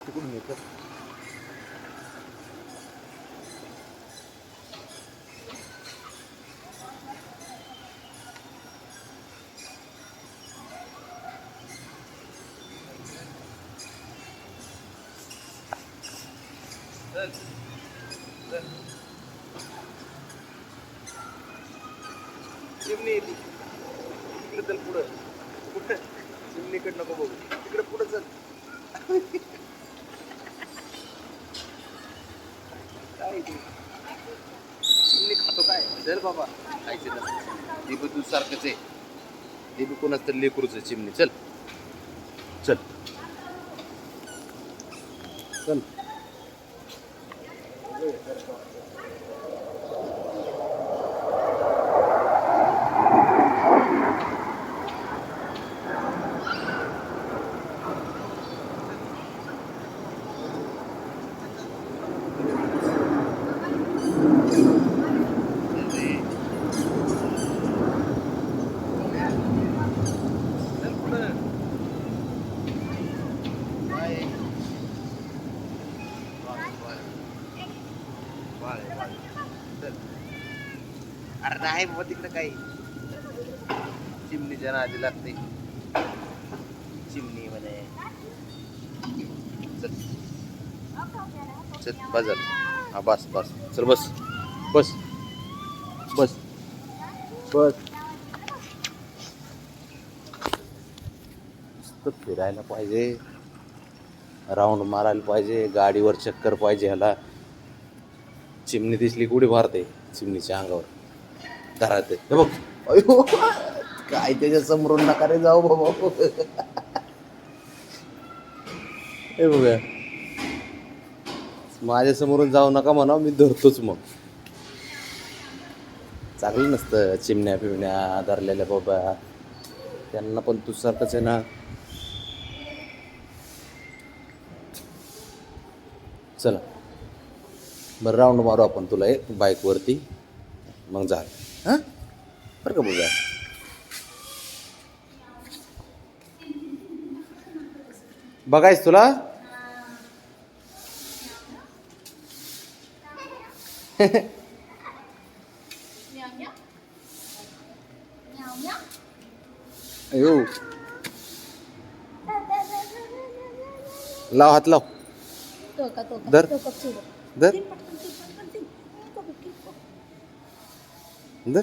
तिकडून येतं. चिमणी येते तिकडे, चल पुढं. पुढं चिमणीकडे नको बघू, तिकडे पुढं चल. काय ते चिमणी खातो काय? चल बाबा, खायचे नसतं ते बी तू सारखंच आहे. ते बी कोणाच तर लेकरूच आहे चिमणी. चल चल चल. अरे नाही बाबा, तिकडे काही चिमणीच्या नादी लागते. चिमणी म्हणे. चल चल बस झालं. हा बस बस, चल बस बस बस बस. नुसतं फिरायला पाहिजे, राऊंड मारायला पाहिजे, गाडीवर चक्कर पाहिजे ह्याला. चिमणी दिसली कुठे मारते चिमणीच्या अंगावर घरात. हे बघ, अयो काय त्याच्या समोरून नका रे जाऊ बाबा. हे बघा, माझ्या समोरून जाऊ नका म्हणा, मी धरतोच. मग चांगलं नसतं चिमण्या पिमण्या धरलेल्या बाबा, त्यांना पण तू सारखंच आहे ना. चला बरं, राऊंड मारू आपण तुला एक बाईकवरती, मग जा. हां बरं का बघा. बघायच तुला. अयो लाव, हात लाव. धर धर धर धर.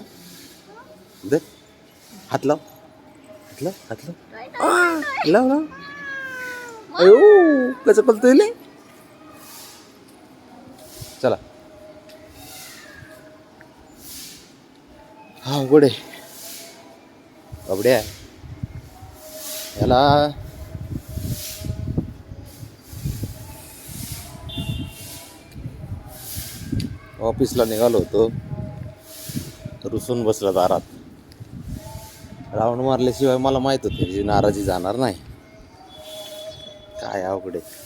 हात लाव, हात लाव, हात लाव. लाव लाव. अयो कसं पलतोय. चला. हा उघडे बाबड्या. याला ऑफिसला निघालो होतो, रुसून बसला दारात. राऊंड मारल्याशिवाय मला माहित होतं जी नाराजी जाणार नाही. काय अवघड आहे.